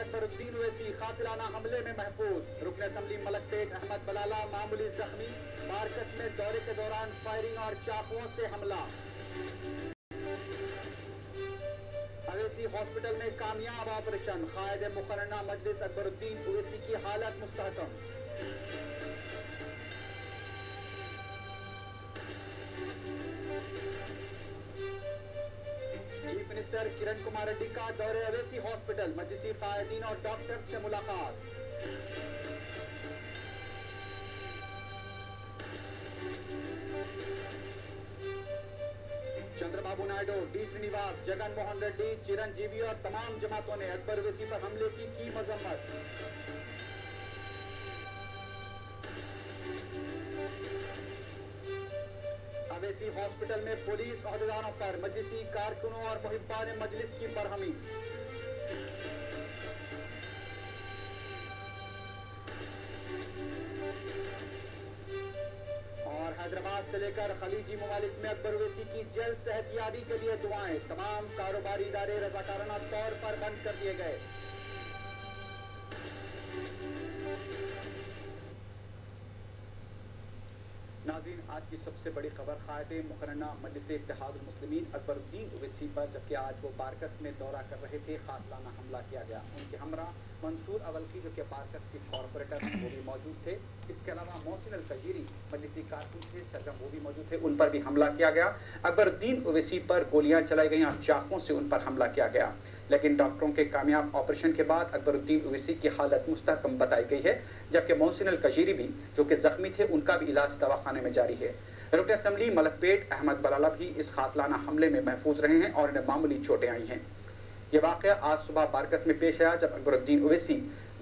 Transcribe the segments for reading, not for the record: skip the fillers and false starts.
अकबरुद्दीन ओवैसी कातिलाना हमले में महफूज। रुकन असम्बली मलकपेट अहमद बलाला मामूली जख्मी। बारकस में दौरे के दौरान फायरिंग और चाकुओं से हमला। अवैसी हॉस्पिटल में कामयाब ऑपरेशन। कायद मुकर्रना मजलिस अकबरुद्दीन ओवैसी की हालत मुस्तहकम। चीफ मिनिस्टर किरण कुमार रेड्डी का दौरे अवैसी हॉस्पिटल। मजलिसी कायदीन और डॉक्टर से मुलाकात। चंद्रबाबू नायडू, डी श्रीनिवास, जगन मोहन रेड्डी, चिरंजीवी और तमाम जमातों ने अकबर ओवैसी पर हमले की मजम्मत। अवैसी हॉस्पिटल में पुलिस अहदेदारों पर मजलिसी कारकुनों और मुहिब्बान मजलिस की बरहमी। और हैदराबाद से लेकर खलीजी ममालिक में अकबर ओवैसी की जल्द सेहतयाबी के लिए दुआएं। तमाम कारोबारी इदारे रजाकाराना तौर पर बंद कर दिए गए। नाज़रीन, आज की सबसे बड़ी खबर कायदे मुकर्रना मजलिस इत्तेहादुल मुस्लिमीन अकबरुद्दीन ओवैसी पर, जबकि आज वो बारकस में दौरा कर रहे थे, कातिलाना हमला किया गया। उनके हमरा मंसूर अवलकी जो कि बारकस के कॉरपोरेटर हैं वो भी मौजूद थे। इसके अलावा मोहसिन अल कजीरी मजलिसी कारकुन थे, सरगम वो भी मौजूद थे, उन पर भी हमला किया गया। अकबरुद्दीन ओवैसी पर गोलियां चलाई गई और चाकुओं से उन पर हमला किया गया, लेकिन डॉक्टरों के कामयाब ऑपरेशन के बाद अकबरुद्दीन ओवैसी की हालत मुस्तहकम बताई गई है, जबकि मोहसिन अल कजीरी भी जो कि जख्मी थे उनका भी इलाज दवाखाने में जारी है। रुकन असम्बली मलकपेट अहमद बलाला भी इस कातिलाना हमले में महफूज रहे हैं और इन्हें मामूली चोटें आई हैं। ये वाक़या आज सुबह बारकस में पेश आया जब अकबरुद्दीन ओवैसी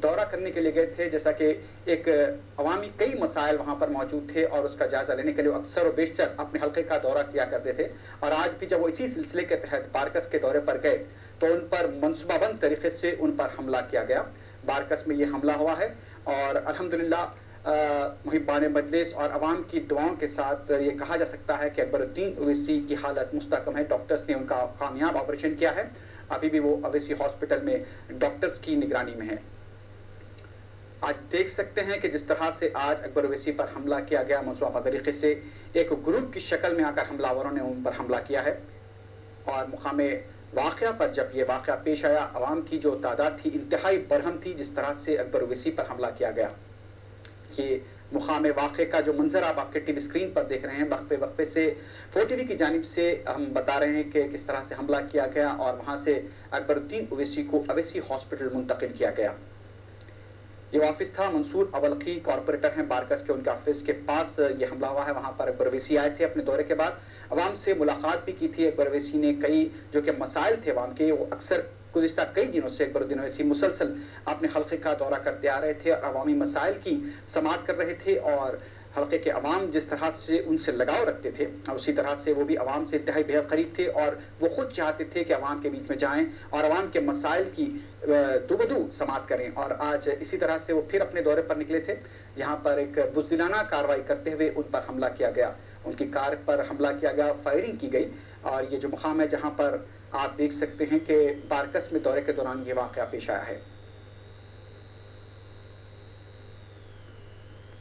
दौरा करने के लिए गए थे। जैसा कि एक अवामी कई मसाइल वहाँ पर मौजूद थे और उसका जायज़ा लेने के लिए अक्सर व बेशतर अपने हल्के का दौरा किया करते थे, और आज भी जब वो इसी सिलसिले के तहत बारकस के दौरे पर गए तो उन पर मनसूबाबंद तरीके से उन पर हमला किया गया। बारकस में ये हमला हुआ है और अल्हम्दुलिल्लाह मुहिब्बान मजलिस और अवाम की दुआओं के साथ ये कहा जा सकता है कि अकबरुद्दीन ओवैसी की हालत मुस्तहकम है। डॉक्टर्स ने उनका कामयाब ऑपरेशन किया है, अभी भी वो अवैसी हॉस्पिटल में डॉक्टर्स की निगरानी में है। आज देख सकते हैं कि जिस तरह से आज अकबर ओवैसी पर हमला किया गया, मनसूबा तरीके से एक ग्रुप की शक्ल में आकर हमलावरों ने उन पर हमला किया है। और मुकामे वाक़या पर जब ये वाक़या पेश आया, अवाम की जो तादाद थी इंतहाई बरहम थी। जिस तरह से अकबर ओवैसी पर हमला किया गया, ये मुकामे वाक़े का जो मंजर आप आपके टीवी स्क्रीन पर देख रहे हैं, वक्फे वक्फे से फोटीवी की जानिब से हम बता रहे हैं कि किस तरह से हमला किया गया और वहाँ से अकबरुद्दीन ओवैसी को अवैसी हॉस्पिटल मुंतकिल किया गया। ये ऑफिस था, मंसूर अवलकी कॉरपोरेटर हैं बारकस के, उनके ऑफिस के पास ये हमला हुआ है। वहाँ पर अकबर ओवैसी आए थे अपने दौरे के बाद, अवाम से मुलाकात भी की थी। अकबर ओवैसी ने कई जो कि मसाइल थे अवाम के, वो अक्सर गुज़िश्ता कई दिनों से अकबरुद्दीन ओवैसी मुसलसल अपने हल्के का दौरा करते आ रहे थे और अवामी मसाइल की समाअत कर रहे थे, और हल्के के अवाम जिस तरह से उनसे लगाव रखते थे उसी तरह से वो भी अवाम से इंतहाई बेहद करीब थे, और वो खुद चाहते थे कि अवाम के बीच में जाएं और अवाम के मसाइल की दुबदू समाअत करें। और आज इसी तरह से वो फिर अपने दौरे पर निकले थे, यहाँ पर एक बुज़दिलाना कार्रवाई करते हुए उन पर हमला किया गया, उनकी कार पर हमला किया गया, फायरिंग की गई। और ये जो मुकाम है जहाँ पर आप देख सकते हैं कि बारकस में दौरे के दौरान ये वाक़या पेश आया है।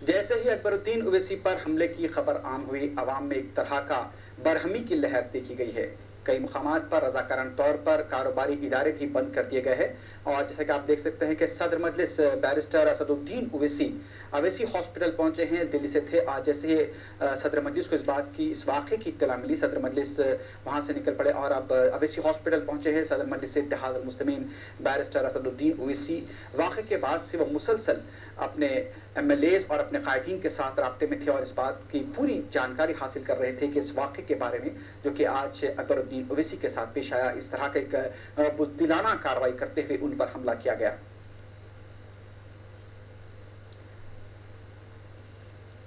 जैसे ही अकबरुद्दीन ओवैसी पर हमले की खबर आम हुई, अवाम में एक तरह का बरहमी की लहर देखी गई है। कई मुकामात पर रज़ाकाराना तौर पर कारोबारी इदारे भी बंद कर दिए गए हैं। और जैसे कि आप देख सकते हैं कि सदर मजलिस बैरिस्टर असदुद्दीन ओवैसी अवैसी हॉस्पिटल पहुंचे हैं, दिल्ली से थे। आज जैसे ही सदर मजलिस को इस वाक़े की इत्तला मिली, सदर मजलिस वहाँ से निकल पड़े और अब अवैसी हॉस्पिटल पहुंचे हैं सदर मजलिस इत्तेहादुल मुस्लिमीन बैरिस्टर असदुद्दीन ओवैसी। वाक़े के बाद से वो मुसलसल अपने MLAs और अपने कायदीन के साथ राब्ते में थे और इस बात की पूरी जानकारी हासिल कर रहे थे कि इस वाक़े के बारे में जो कि आज अकबरुद्दीन ओवैसी के साथ पेश आया, इस तरह का एक बुज़दिलाना कार्रवाई करते हुए उन पर हमला किया गया।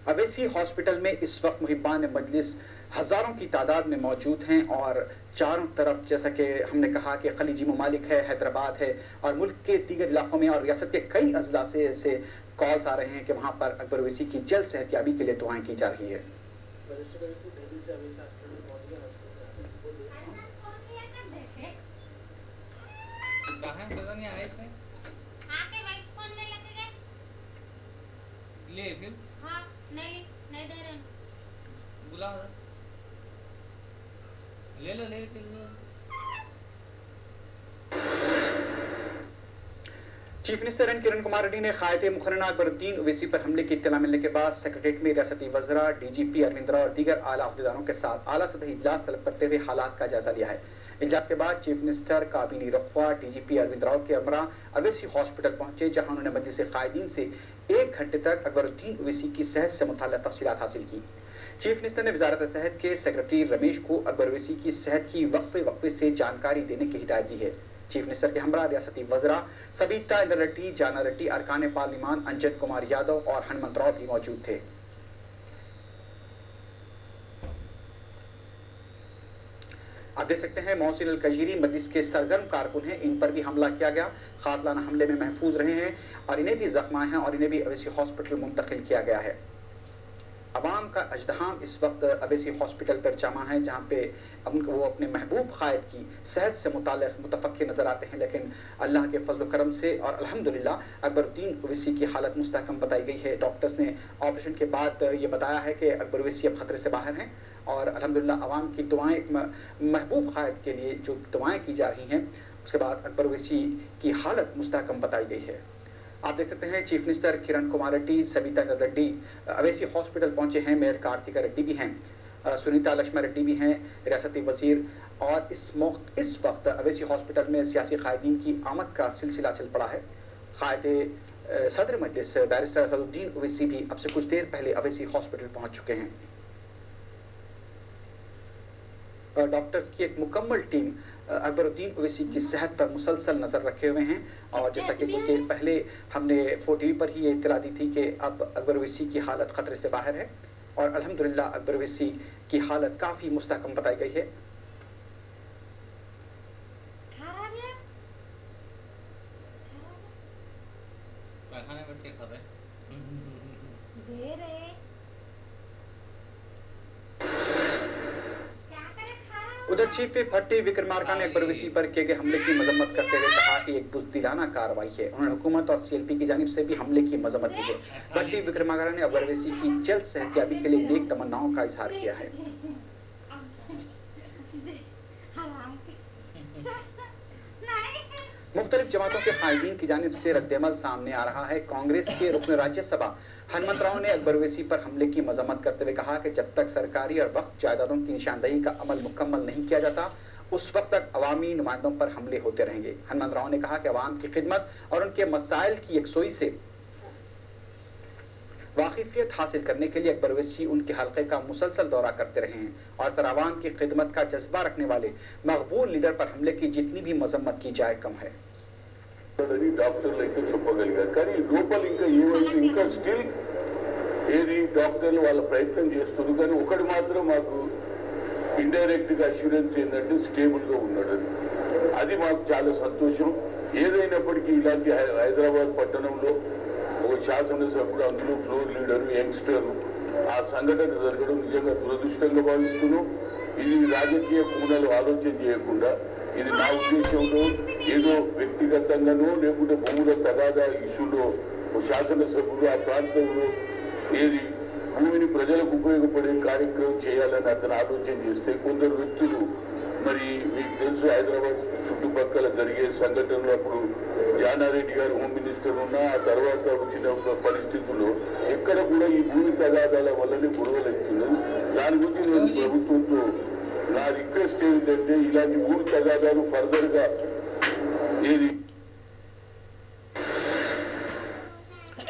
अवैसी हॉस्पिटल में इस वक्त मुहिब्बान मजलिस हज़ारों की तादाद में मौजूद हैं और चारों तरफ जैसा कि हमने कहा कि खलीजी ममालिक है, हैदराबाद है और मुल्क के दीगर इलाकों में और रियासत के कई अजला से ऐसे कॉल्स आ रहे हैं कि वहाँ पर अकबर ओवैसी की जल्द सेहतयाबी के लिए दुआएं की जा रही है। लिए फिर हाँ नहीं नहीं दे रहे हैं। बुला ले लो ले लो। Chief minister N Kiran Kumar Reddy ने कायदे मुकर्रना अकबरुद्दीन ओवैसी पर हमले की इत्तला मिलने के बाद सेक्रेटरीट में रियासती वज़रा, डीजीपी अरविंद राव और दीगर आला अहदेदारों के साथ आला सतही इजलास तलब करते हुए हालात का जायजा लिया है। इजलास के बाद चीफ मिनिस्टर काबीनी रखवा डीजीपी अरविंद राव के हमरा ओवैसी हॉस्पिटल पहुंचे, जहां उन्होंने मजलिस कायदीन से 1 घंटे तक अकबरुद्दीन ओवैसी की सेहत से मुताल्लिक़ तफसीलात हासिल की। चीफ मिनिस्टर ने वजारत सेहत के सेक्रेटरी रमेश को अकबर ओवैसी की सेहत की वक्फे वक्फे से जानकारी देने की हिदायत दी है। चीफ मिनिस्टर के हमरा रियासती वज़रा सबीता इंद्र रेड्डी, जाना रेड्डी, अरकान पार्लिमान अंजन कुमार यादव और हनुमंत राव भी मौजूद थे। आप देख सकते हैं मोहसिन अल-कजीरी मजलिस के सरगर्म कारकुन हैं, इन पर भी हमला किया गया। कातलाना हमले में महफूज रहे हैं और इन्हें भी जख्म हैं और इन्हें भी ओवैसी हॉस्पिटल मुंतकिल किया गया है। अवाम का अजदहाम इस वक्त ओवैसी हॉस्पिटल पर जमा है, जहाँ पे वो अपने महबूब कायद की सेहत से मुताल्लिक़ मुतफक्किर नजर आते हैं, लेकिन अल्लाह के फजल करम से और अल्हम्दुलिल्लाह अकबरुद्दीन ओवैसी की हालत मुस्तहकम बताई गई है। डॉक्टर्स ने ऑपरेशन के बाद ये बताया है कि अकबर ओवैसी अब खतरे से बाहर हैं और अल्हम्दुलिल्लाह अवाम की दुआएं, महबूब कायद के लिए जो दुआएं की जा रही हैं, उसके बाद अकबर ओवैसी की हालत मुस्तहकम बताई गई है। आप देख सकते हैं chief minister Kiran Kumar Reddy, Sabitha Indra Reddy Owaisi hospital पहुंचे हैं, मेयर कार्तिका रेड्डी भी हैं, सुनीता लक्ष्मण रेड्डी भी हैं, रियासती वजीर। और इस वक्त ओवैसी हॉस्पिटल में सियासी कायदीन की आमद का सिलसिला चल पड़ा है। कायदे सदर मजलिस बैरिस्टर असदुद्दीन ओवैसी भी अब से कुछ देर पहले ओवैसी हॉस्पिटल पहुंच चुके हैं। डॉक्टर्स की एक मुकम्मल टीम अकबरुद्दीन ओवैसी की सेहत पर मुसलसल नज़र रखे हुए हैं और जैसा कि कुछ देर पहले हमने 4TV पर ही ये इत्तला दी थी कि अब अकबर ओवैसी की हालत ख़तरे से बाहर है और अल्हम्दुलिल्लाह अकबर ओवैसी की हालत काफ़ी मुस्तहकम बताई गई है। उधर चीफ विप भट्टी विक्रमार्का ने अकबर ओवैसी पर किए गए हमले की मजम्मत करते हुए कहा कि एक बुज़दिलाना कार्रवाई है। उन्होंने हुकूमत और CLP की जानिब से भी हमले की मजम्मत की है। भट्टी विक्रमार्का ने अकबर ओवैसी की जल्द सेहतयाबी के लिए नेक तमन्नाओं का इजहार किया है। मुख्तलिफ जमातों के कायदीन की जानिब से रद्दअमल सामने आ रहा है। कांग्रेस के रुकन राज्यसभा हनुमंत राव ने अकबर ओवैसी पर हमले की मजम्मत करते हुए कहा कि जब तक सरकारी और वक्फ जायदादों की निशानदही का अमल मुकम्मल नहीं किया जाता, उस वक्त तक अवामी नुमाइंदों पर हमले होते रहेंगे। हनुमंत राव ने कहा कि अवाम की खिदमत और उनके मसाइल की यकसोई से वाकिफियत हासिल करने के लिए अकबर ओवैसी उनके हल्के का मुसलसल दौरा करते रहे हैं और फिर अवाम की खिदमत का जज्बा रखने वाले मकबूल लीडर पर हमले की जितनी भी मजम्मत की जाए कम है। డాక్టర్లు అయితే చెప్పగలిగారు, కానీ లోపల ఇంకా స్టిల్ ఏది డాక్టర్లు వాళ్ళ ప్రయత్నం చేస్తున్నారు, కానీ ఒకటి మాత్రం మాకు ఇండైరెక్ట్ గా అష్యూరెన్స్ ఏంటంటే స్టేబుల్ గా ఉన్నాడు. అది మాకు చాలా సంతోషం. ఏదైనప్పటికీ ఇలాంటి హైదరాబాద్ పట్టణంలో ఒక శాసనసభ్యుడు, అందులో ఫ్లోర్ లీడరు, యంగ్స్టరు, ఆ సంఘటన జరగడం నిజంగా దురదృష్టంగా భావిస్తున్నాం. ఇది రాజకీయ కోణాలు ఆలోచన చేయకుండా ఇది నా ఉద్దేశంలో ఏదో వ్యక్తిగతంగానో లేకుంటే భూముల తగాదా ఇష్యూలో శాసనసభ్యులు ఆ ప్రాంతంలో ఏది భూమిని ప్రజలకు ఉపయోగపడే కార్యక్రమం చేయాలని అతను ఆలోచన చేస్తే కొందరు వ్యక్తులు, మరి మీకు తెలుసు హైదరాబాద్ చుట్టుపక్కల జరిగే సంఘటనలు, అప్పుడు జానారెడ్డి గారు హోమ్ మినిస్టర్ ఉన్న ఆ తర్వాత వచ్చిన పరిస్థితుల్లో ఎక్కడ కూడా ఈ భూమి తగాదాల వల్లనే గొడవలు అవుతున్నాయి. దాని గురించి నేను ప్రభుత్వంతో నా రిక్వెస్ట్ ఏంటంటే ఇలాంటి భూమి తగాదాలు ఫర్దర్ గా ఏది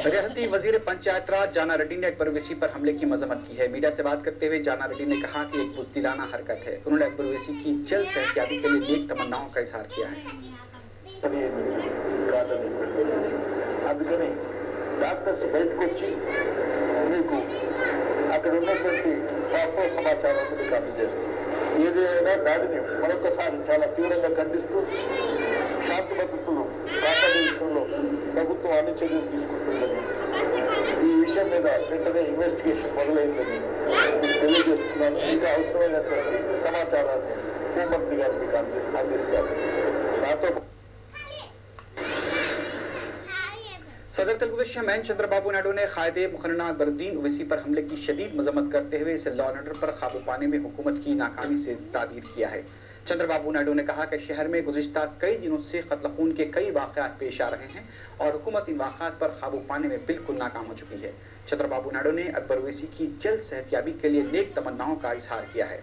रियासती वजीर पंचायत राज जाना रेड्डी ने अकबर ओवैसी पर हमले की मजम्मत की है। मीडिया से बात करते हुए जाना रेड्डी ने कहा कि एक बुज़दिलाना हरकत है। उन्होंने अकबर ओवैसी की जल्द सेहतयाबी के लिए नेक तमन्नाओं का इजहार किया है। అందుకని డాక్టర్స్ బయటకు వచ్చి మీకు అక్కడ ఉన్నటువంటి వాస్తవ సమాచారాన్ని మీకు అందజేస్తుంది. ఏదైనా దాడిని మరొకసారి చాలా తీవ్రంగా ఖండిస్తూ శాంతి భద్రతలు కాపాడే విషయంలో ప్రభుత్వం అన్ని చర్యలు తీసుకుంటుందని, ఈ విషయం మీద వెంటనే ఇన్వెస్టిగేషన్ మొదలైందని తెలియజేస్తున్నాను. ఇంకా అవసరమైనటువంటి సమాచారాన్ని హోంమంత్రి గారు మీకు అందిస్తారు. నాతో सदर तेलुगुदेशम चेयरमैन चंद्रबाबू नायडू ने कायदे मुकर्रना अकबरुद्दीन ओवैसी पर हमले की शदीद मजम्मत करते हुए इसे लॉ एंड ऑर्डर पर काबू पाने में हुकूमत की नाकामी से ताबीर किया है। चंद्रबाबू नायडू ने कहा कि शहर में गुज़िश्ता कई दिनों से कत्ल खून के कई वाक़यात पेश आ रहे हैं और हुकूमत इन वाक़यात पर काबू पाने में बिल्कुल नाकाम हो चुकी है। चंद्रबाबू नायडू ने अकबर ओवैसी की जल्द सेहतयाबी के लिए नेक तमन्नाओं का इजहार किया है।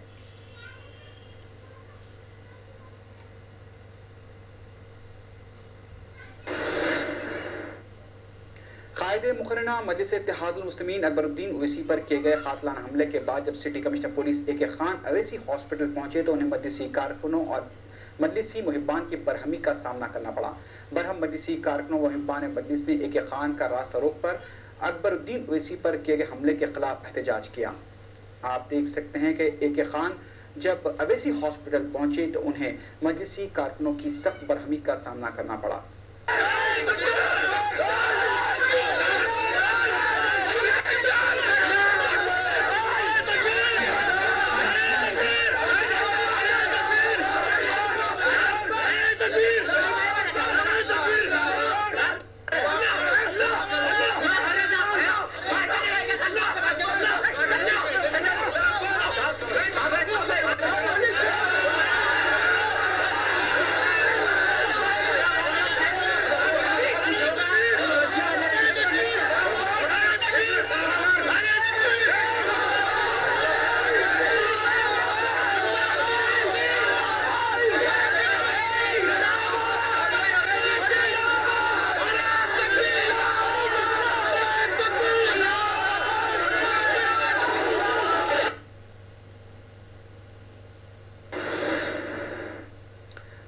कायदे मुकर्रना मजलिस इत्तेहादुल मुस्लिमीन अकबरुद्दीन ओवैसी पर किए गए कातलाना हमले के बाद जब city commissioner police A K. Khan Owaisi hospital पहुंचे तो उन्हें मजलिसी कारकुनों और मजलिसी मुहिब्बान की बरहमी का सामना करना पड़ा। बरहम मजलिसी कारकुनों व मुहिब्बान मजलिस ने ए.के. खान का रास्ता रोक पर अकबरुद्दीन ओवैसी पर किए गए हमले के खिलाफ एहतजाज किया। आप देख सकते हैं कि ए.के. खान जब अवैसी हॉस्पिटल पहुंचे तो उन्हें मजलिसी कारकुनों की सख्त बरहमी का सामना करना पड़ा।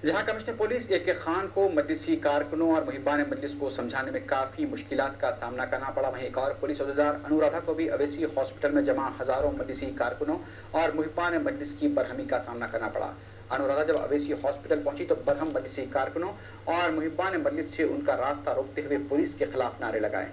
जहां कमिश्नर पुलिस ए.के. खान को मजलिसी कारकुनों और मुहिब्बान मजलिस को समझाने में काफ़ी मुश्किलात का सामना करना पड़ा, वहीं एक और पुलिस अहदेदार अनुराधा को भी अवैसी हॉस्पिटल में जमा हज़ारों मजलिसी कारकुनों और मुहिब्बान मजलिस की बरहमी का सामना करना पड़ा। अनुराधा जब अवैसी हॉस्पिटल पहुंची तो बरहम मजलिसी कारकुनों और मुहिब्बान मजलिस से उनका रास्ता रोकते हुए पुलिस के खिलाफ नारे लगाए।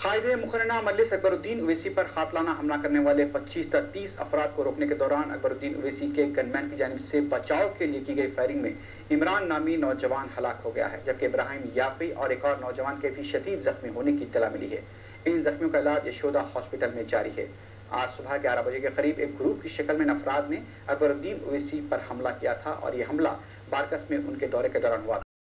कायदे मुकर्रना मजलिस अकबरुद्दीन ओवैसी पर कातलाना हमला करने वाले 25 से 30 अफराद को रोकने के दौरान अकबरुद्दीन ओवैसी के गनमैन की जानिब से बचाव के लिए की गई फायरिंग में इमरान नामी नौजवान हलाक हो गया है, जबकि इब्राहिम याफी और एक और नौजवान के भी शदीद जख्मी होने की इत्तला मिली है। इन जख्मियों का इलाज यशोदा हॉस्पिटल में जारी है। आज सुबह 11 बजे के करीब एक ग्रुप की शक्ल में अफराद ने अकबरुद्दीन ओवैसी पर हमला किया था और यह हमला बारकस में उनके दौरे के दौरान हुआ।